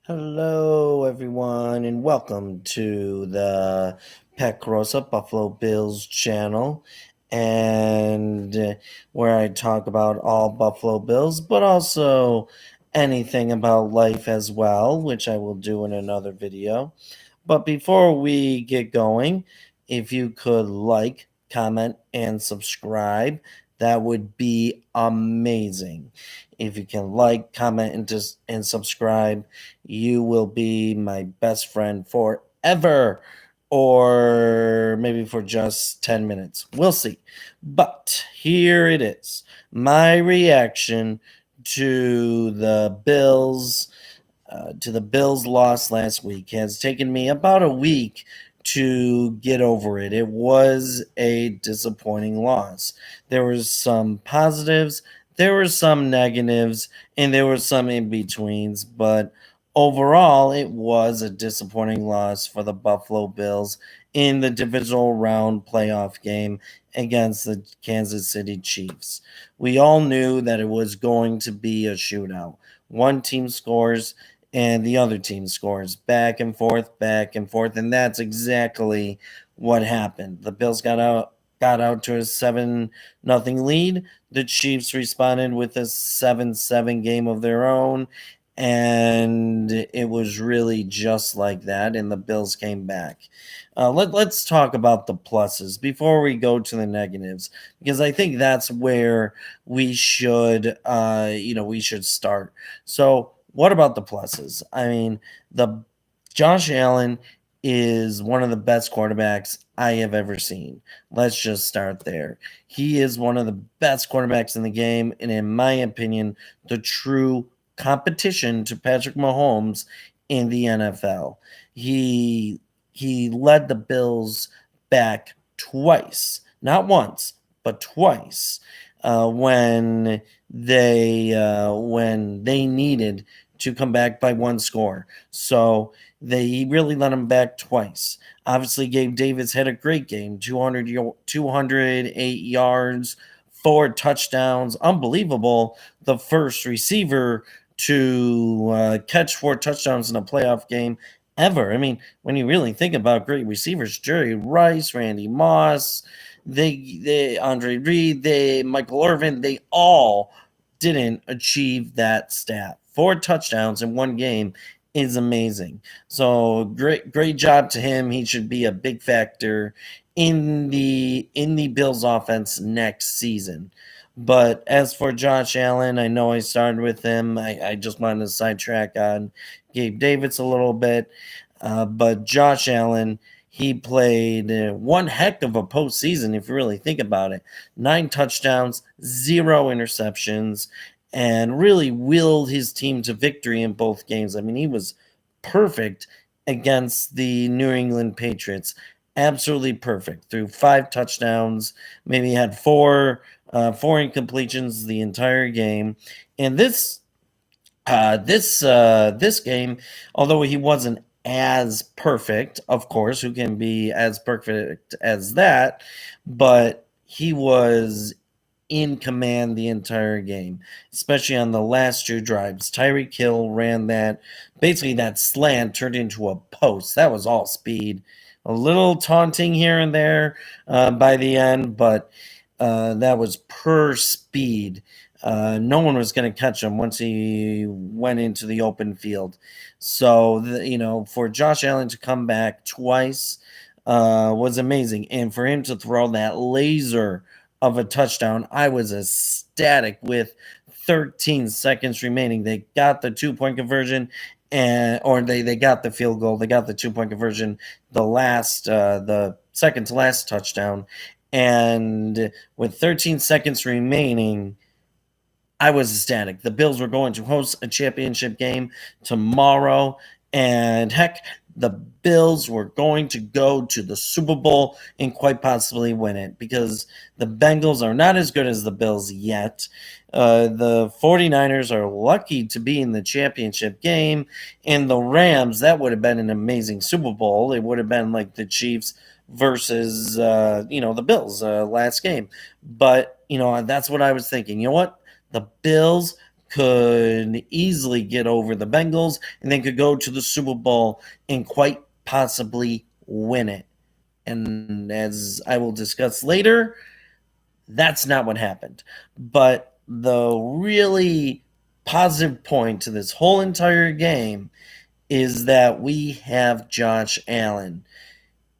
Hello, everyone, and welcome to the Pet Rosa Buffalo Bills channel, and where I talk about all Buffalo Bills, but also anything about life as well, which I will do in another video. But before we get going, if you could like, comment, and subscribe, that would be amazing. If you can like, comment, and subscribe, you will be my best friend forever, or maybe for just 10 minutes. We'll see. But here it is, my reaction to the Bills' loss last week. Has taken me about a week to get over it. It was a disappointing loss. There was some positives, there were some negatives, and there were some in betweens, but overall, it was a disappointing loss for the Buffalo Bills in the divisional round playoff game against the Kansas City Chiefs. We all knew that it was going to be a shootout. One team scores and the other team scores back and forth, and that's exactly what happened. The Bills got out to a 7-0 lead. The Chiefs responded with a 7-7 game of their own, and it was really just like that, and the Bills came back. Let's talk about the pluses before we go to the negatives, because I think that's where we should start. So, what about the pluses? I mean, the Josh Allen is one of the best quarterbacks I have ever seen. Let's just start there. He is one of the best quarterbacks in the game, and in my opinion, the true competition to Patrick Mahomes in the NFL. He led the Bills back twice, not once, but twice, when they needed to come back by one score. So they really let him back twice. Obviously, Gabe Davis had a great game, 208 yards, 4 touchdowns, unbelievable. The first receiver to catch 4 touchdowns in a playoff game ever. I mean, when you really think about great receivers, Jerry Rice, Randy Moss, they Andre Reed, they Michael Irvin, they all didn't achieve that stat. 4 touchdowns in one game is amazing. So great job to him. He should be a big factor in the Bills offense next season. But as for Josh Allen, I know I started with him. I just wanted to sidetrack on Gabe Davis a little bit. But Josh Allen, he played one heck of a postseason, if you really think about it. 9 touchdowns, 0 interceptions, and really willed his team to victory in both games. I mean, he was perfect against the New England Patriots. Absolutely perfect. Threw 5 touchdowns, maybe had four incompletions the entire game. And this game, although he wasn't as perfect, of course, who can be as perfect as that, but he was in command the entire game, especially on the last 2 drives. Tyreek Hill ran basically that slant turned into a post. That was all speed. A little taunting here and there by the end, but that was per speed. No one was going to catch him once he went into the open field. So, for Josh Allen to come back twice was amazing. And for him to throw that laser of a touchdown, I was ecstatic with 13 seconds remaining. They got the 2-point conversion. Or they got the field goal. They got the 2-point conversion. The second to last touchdown, and with 13 seconds remaining, I was ecstatic. The Bills were going to host a championship game tomorrow, and heck, the Bills were going to go to the Super Bowl and quite possibly win it, because the Bengals are not as good as the Bills yet. The 49ers are lucky to be in the championship game, and the Rams, that would have been an amazing Super Bowl. It would have been like the Chiefs versus the Bills last game. But that's what I was thinking. You know what? The Bills could easily get over the Bengals and then could go to the Super Bowl and quite possibly win it. And as I will discuss later, that's not what happened. But the really positive point to this whole entire game is that we have Josh Allen,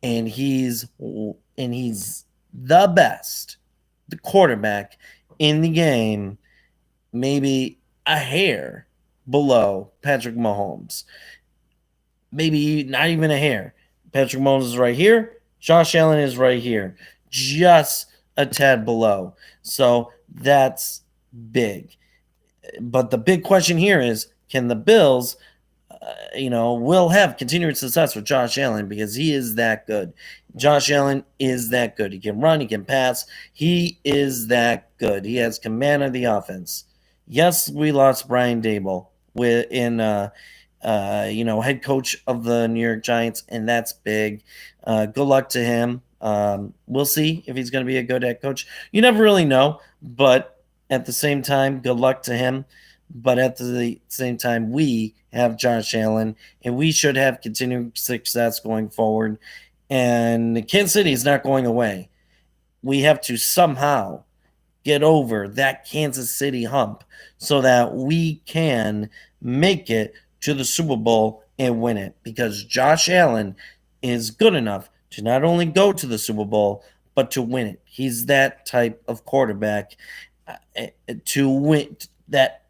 and he's the best, the quarterback in the game, maybe a hair below Patrick Mahomes. Maybe not even a hair. Patrick Mahomes is right here. Josh Allen is right here. Just a tad below. So that's big. But the big question here is, can the Bills, will have continued success with Josh Allen, because he is that good. Josh Allen is that good. He can run, he can pass. He is that good. He has command of the offense. Yes, we lost Brian Daboll head coach of the New York Giants, and that's big. Good luck to him. We'll see if he's going to be a good head coach. You never really know, but at the same time, good luck to him. But at the same time, we have Josh Allen, and we should have continued success going forward. And Kansas City is not going away. We have to somehow get over that Kansas City hump so that we can make it to the Super Bowl and win it, because Josh Allen is good enough to not only go to the Super Bowl, but to win it. He's that type of quarterback to win, that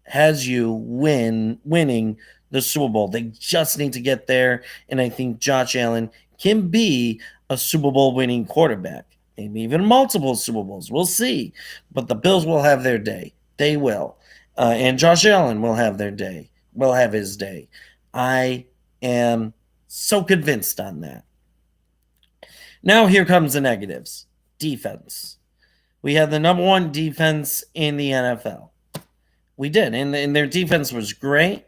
has you winning the Super Bowl. They just need to get there, and I think Josh Allen can be a Super Bowl winning quarterback, maybe even multiple Super Bowls. We'll see. But the Bills will have their day. They will. And Josh Allen will have their day. Will have his day. I am so convinced on that. Now here comes the negatives. Defense. We had the number one defense in the NFL. We did. And their defense was great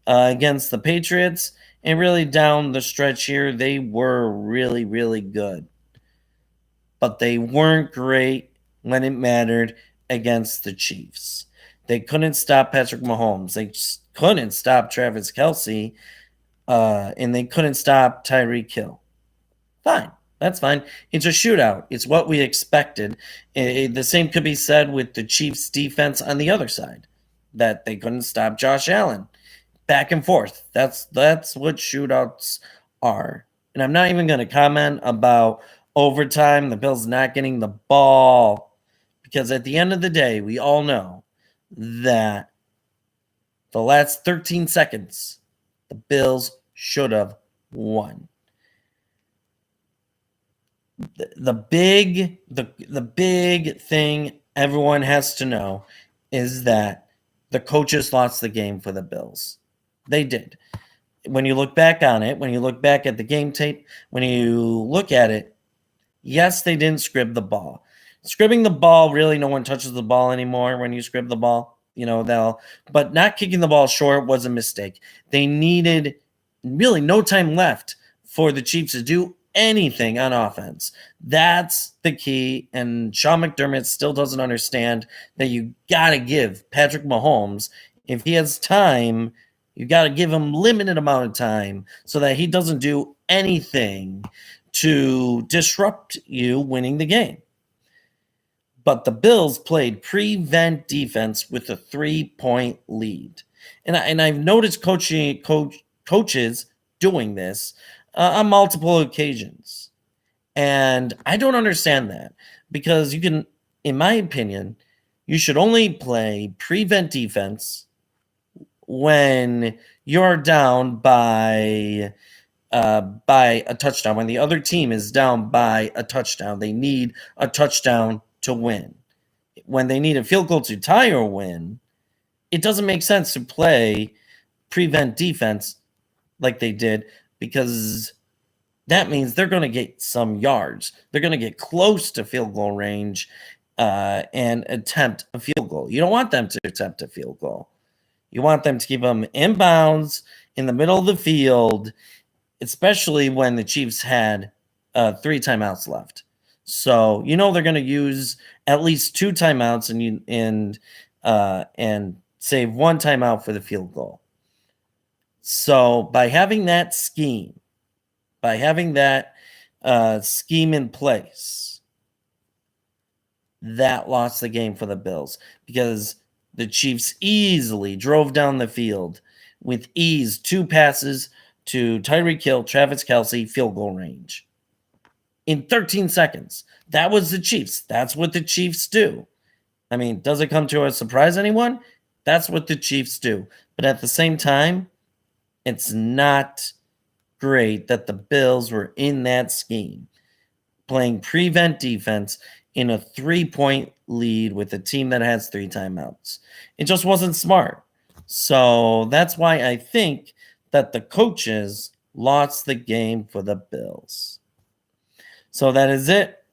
against the Patriots. And really down the stretch here, they were really, really good. But they weren't great when it mattered against the Chiefs. They couldn't stop Patrick Mahomes. They couldn't stop Travis Kelce. And they couldn't stop Tyreek Hill. Fine. That's fine. It's a shootout. It's what we expected. The same could be said with the Chiefs' defense on the other side, that they couldn't stop Josh Allen. Back and forth. That's what shootouts are. And I'm not even going to comment about overtime, the Bills not getting the ball, because at the end of the day, we all know that the last 13 seconds, the Bills should have won. The big thing everyone has to know is that the coaches lost the game for the Bills. They did. When you look back on it, when you look back at the game tape, when you look at it, yes, they didn't scrib the ball. Scribbing the ball, really, no one touches the ball anymore when you scrib the ball. But not kicking the ball short was a mistake. They needed really no time left for the Chiefs to do anything on offense. That's the key. And Sean McDermott still doesn't understand that you got to give Patrick Mahomes, if he has time, you got to give him limited amount of time so that he doesn't do anything to disrupt you winning the game. But the Bills played prevent defense with a 3-point lead. And I've noticed coaches doing this on multiple occasions. And I don't understand that, because you can, in my opinion, you should only play prevent defense when you're down by a touchdown. When the other team is down by a touchdown, they need a touchdown to win. When they need a field goal to tie or win, it doesn't make sense to play prevent defense like they did, because that means they're going to get some yards. They're going to get close to field goal range and attempt a field goal. You don't want them to attempt a field goal. You want them to keep them in bounds in the middle of the field, especially when the Chiefs had 3 timeouts left. So they're going to use at least 2 timeouts, and save one timeout for the field goal. So by having that scheme, scheme in place, that lost the game for the Bills because the Chiefs easily drove down the field with ease, 2 passes to Tyreek Hill, Travis Kelce, field goal range in 13 seconds. That was the Chiefs. That's what the Chiefs do. I mean, does it come to a surprise anyone? That's what the Chiefs do. But at the same time, it's not great that the Bills were in that scheme, playing prevent defense in a 3-point lead with a team that has 3 timeouts. It just wasn't smart. So that's why I think that the coaches lost the game for the Bills. So that is it.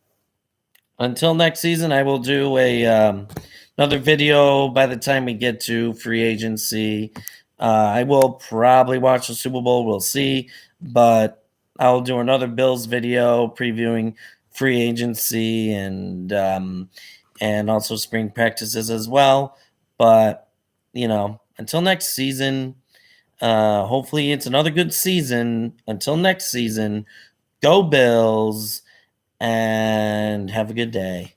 Until next season, I will do another video by the time we get to free agency. I will probably watch the Super Bowl. We'll see. But I'll do another Bills video previewing free agency and also spring practices as well. But, until next season, hopefully it's another good season. Until next season, go Bills and have a good day.